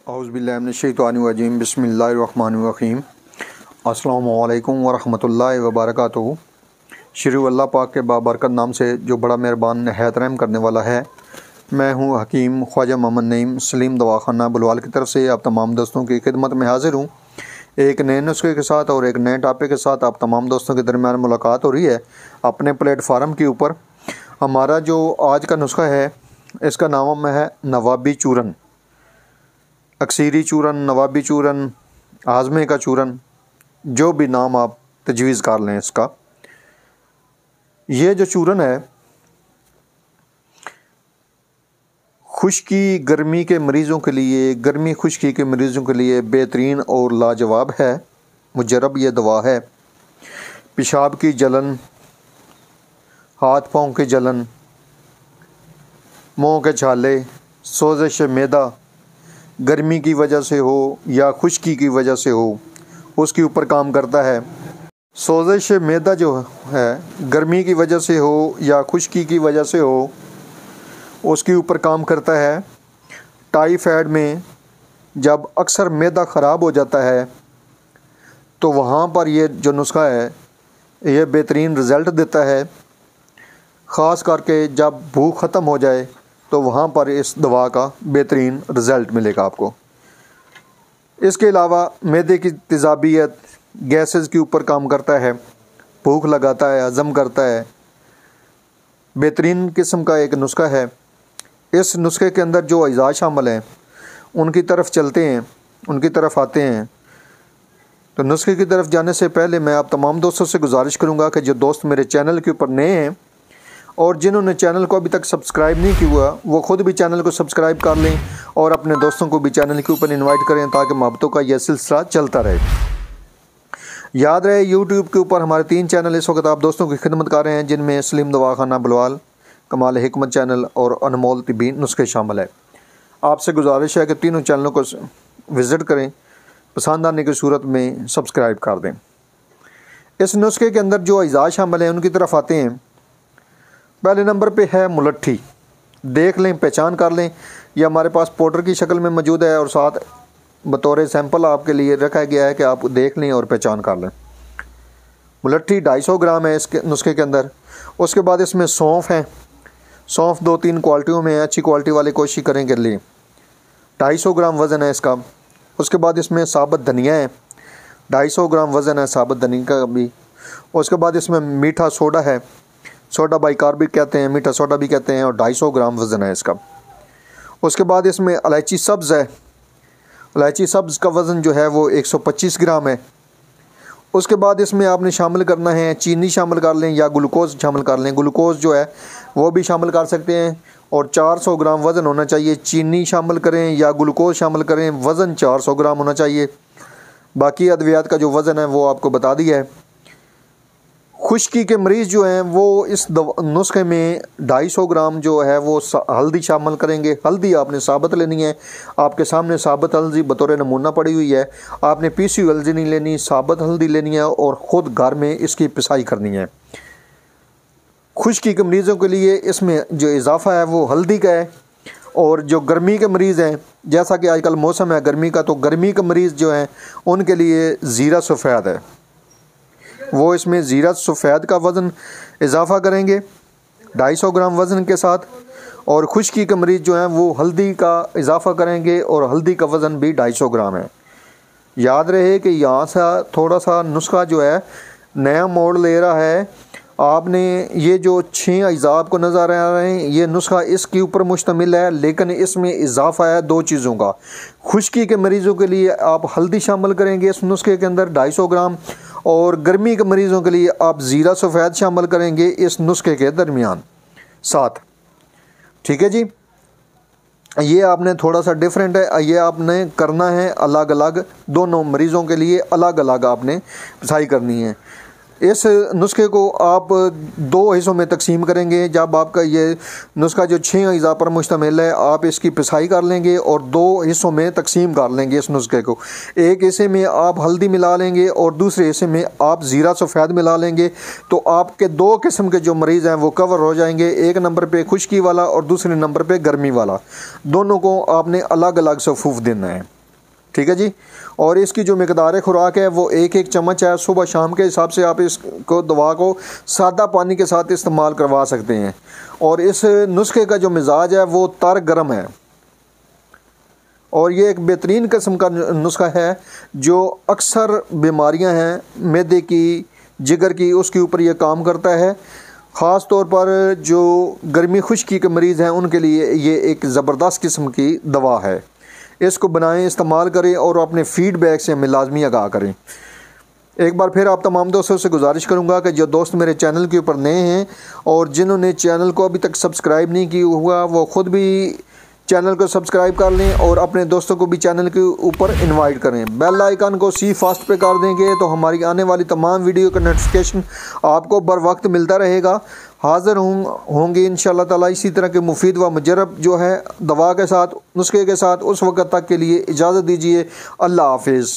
औज़ुबिल्लाहिमिनश्शैतानिर्रजीम बिस्मिल्लाहिर्रहमानिर्रहीम अस्सलामु अलैकुम वरहमतुल्लाहि वबरकातुहू। शुरू अल्लाह पाक के बाबरकत नाम से जो बड़ा मेहरबान निहायत रहम करने वाला है। मैं हूँ हकीम ख्वाजा मोहम्मद नईम सलीम दवाखाना बुलवाल की तरफ से आप तमाम दोस्तों की खिदमत में हाज़िर हूँ। एक नए नुस्खे के साथ और एक नए टॉपिक के साथ आप तमाम दोस्तों के दरमियान मुलाकात हो रही है अपने प्लेटफार्म के ऊपर। हमारा जो आज का नुस्खा है इसका नाम है नवाबी चूरन, अक्सीरी चूरन, नवाबी चूरन, आज़मे का चूरन, जो भी नाम आप तजवीज़ कर लें इसका। ये जो चूरन है खुश्की गर्मी के मरीज़ों के लिए, गर्मी खुश्की के मरीज़ों के लिए बेहतरीन और लाजवाब है। मुजरब ये दवा है। पेशाब की जलन, हाथ पाँव की जलन, मुँह के छाले, सोजिश मैदा गर्मी की वजह से हो या खुश्की की वजह से हो उसके ऊपर काम करता है। सोजिश मैदा जो है गर्मी की वजह से हो या खुश्की की वजह से हो उसके ऊपर काम करता है। टाइफाइड में जब अक्सर मैदा ख़राब हो जाता है तो वहाँ पर ये जो नुस्खा है ये बेहतरीन रिज़ल्ट देता है। ख़ास करके जब भूख ख़त्म हो जाए तो वहाँ पर इस दवा का बेहतरीन रिज़ल्ट मिलेगा आपको। इसके अलावा मैदे की तेज़ाबियत, गैसेस के ऊपर काम करता है, भूख लगाता है, हज़म करता है। बेहतरीन किस्म का एक नुस्खा है। इस नुस्खे के अंदर जो अज़ा शामिल हैं उनकी तरफ चलते हैं, उनकी तरफ आते हैं। तो नुस्खे की तरफ जाने से पहले मैं आप तमाम दोस्तों से गुजारिश करूँगा कि जो दोस्त मेरे चैनल के ऊपर नए हैं और जिन्होंने चैनल को अभी तक सब्सक्राइब नहीं किया वो ख़ुद भी चैनल को सब्सक्राइब कर लें और अपने दोस्तों को भी चैनल के ऊपर इनवाइट करें ताकि मोहब्बतों का यह सिलसिला चलता रहे। याद रहे यूट्यूब के ऊपर हमारे 3 चैनल इस वक्त आप दोस्तों की खिदमत कर रहे हैं, जिनमें सलीम दवाखाना बुलवाल, कमाल हिकमत चैनल और अनमोल तिब्बी नुस्खे शामिल है। आपसे गुजारिश है कि तीनों चैनलों को विज़िट करें, पसंद आने की सूरत में सब्सक्राइब कर दें। इस नुस्खे के अंदर जो अज़ा शामिल हैं उनकी तरफ आते हैं। पहले नंबर पे है मुलट्ठी। देख लें, पहचान कर लें, यह हमारे पास पाउडर की शक्ल में मौजूद है और साथ बतौर सैंपल आपके लिए रखा गया है कि आप देख लें और पहचान कर लें। मुलट्ठी 250 ग्राम है इसके नुस्खे के अंदर। उसके बाद इसमें सौंफ है। सौंफ 2-3 क्वालिटियों में है, अच्छी क्वालिटी वाली कोशिश करें के लिए। 250 ग्राम वज़न है इसका। उसके बाद इसमें साबुत धनिया है, 250 ग्राम वज़न है साबुत धनिया का भी। उसके बाद इसमें मीठा सोडा है, सोडा बाइकार्बिक कहते हैं, मीठा सोडा भी कहते हैं, और 250 ग्राम वज़न है इसका। उसके बाद इसमें इलायची सब्ज़ है। इलायची सब्ज़ का वज़न जो है वो 125 ग्राम है। उसके बाद इसमें आपने शामिल करना है, चीनी शामिल कर लें या ग्लूकोज़ शामिल कर लें। ग्लूकोज़ जो है वो भी शामिल कर सकते हैं और 400 ग्राम वज़न होना चाहिए। चीनी शामिल करें या ग्लूकोज़ शामिल करें, वज़न 400 ग्राम होना चाहिए। बाकी अद्वियात का जो वज़न है वो आपको बता दिया है। खुश्की के मरीज़ जो हैं वो इस नुस्खे में 250 ग्राम जो है वो हल्दी शामिल करेंगे। हल्दी आपने साबुत लेनी है। आपके सामने साबुत हल्दी बतौर नमूना पड़ी हुई है। आपने पीसी हुई हल्दी नहीं लेनी, साबुत हल्दी लेनी है और ख़ुद घर में इसकी पिसाई करनी है। खुश्की के मरीज़ों के लिए इसमें जो इजाफ़ा है वो हल्दी का है। और जो गर्मी के मरीज़ हैं, जैसा कि आजकल मौसम है गर्मी का, तो गर्मी के मरीज़ जो हैं उनके लिए ज़ीरा सफ़ेद है, वो इसमें ज़ीरा सफ़ेद का वज़न इजाफ़ा करेंगे 250 ग्राम वज़न के साथ। और खुश्की के मरीज़ जो हैं वो हल्दी का इजाफ़ा करेंगे और हल्दी का वज़न भी 250 ग्राम है। याद रहे कि यहाँ से थोड़ा सा नुस्खा जो है नया मोड़ ले रहा है। आपने ये जो 6 अज़ा आपको नज़र आ रहे हैं ये नुस्खा इसके ऊपर मुश्तमिल है, लेकिन इसमें इजाफ़ा है 2 चीज़ों का। खुश्की के मरीज़ों के लिए आप हल्दी शामिल करेंगे इस नुस्खे के अंदर 250 ग्राम, और गर्मी के मरीज़ों के लिए आप ज़ीरा सफ़ेद शामिल करेंगे इस नुस्खे के दरमियान साथ। ठीक है जी, ये आपने थोड़ा सा डिफरेंट है, ये आपने करना है अलग अलग, दोनों मरीज़ों के लिए अलग अलग आपने पिसाई करनी है। इस नुस्खे को आप 2 हिस्सों में तकसीम करेंगे। जब आपका ये नुस्खा जो 6 अज़ा पर मुश्तमिल है आप इसकी पिसाई कर लेंगे और 2 हिस्सों में तकसीम कर लेंगे इस नुस्खे को। एक हिस्से में आप हल्दी मिला लेंगे और दूसरे हिस्से में आप ज़ीरा सफ़ेद मिला लेंगे। तो आपके 2 किस्म के जो मरीज़ हैं वो कवर हो जाएंगे। एक नंबर पे खुश्की वाला और दूसरे नंबर पे गर्मी वाला। दोनों को आपने अलग अलग सफ़ूफ़ देना है। ठीक है जी। और इसकी जो मिकदार खुराक है वो एक एक चम्मच है, सुबह शाम के हिसाब से आप इसको दवा को सादा पानी के साथ इस्तेमाल करवा सकते हैं। और इस नुस्खे का जो मिजाज है वो तर गर्म है और ये एक बेहतरीन किस्म का नुस्खा है जो अक्सर बीमारियां हैं मैदे की, जिगर की, उसके ऊपर ये काम करता है। ख़ास तौर पर जो गर्मी खुश्की के मरीज़ हैं उनके लिए ये एक ज़बरदस्त किस्म की दवा है। इसको बनाएं, इस्तेमाल करें और अपने फ़ीडबैक से हमें लाजमी आगाह करें। एक बार फिर आप तमाम दोस्तों से गुजारिश करूंगा कि जो दोस्त मेरे चैनल के ऊपर नए हैं और जिन्होंने चैनल को अभी तक सब्सक्राइब नहीं किया हुआ वो ख़ुद भी चैनल को सब्सक्राइब कर लें और अपने दोस्तों को भी चैनल के ऊपर इनवाइट करें। बेल आइकन को सी फास्ट पे कर देंगे तो हमारी आने वाली तमाम वीडियो का नोटिफिकेशन आपको बर वक्त मिलता रहेगा। हाज़िर होंगे इंशाअल्लाह ताला इसी तरह के मुफीद व मुजरब जो है दवा के साथ, नुस्खे के साथ। उस वक्त तक के लिए इजाज़त दीजिए। अल्लाह हाफिज़।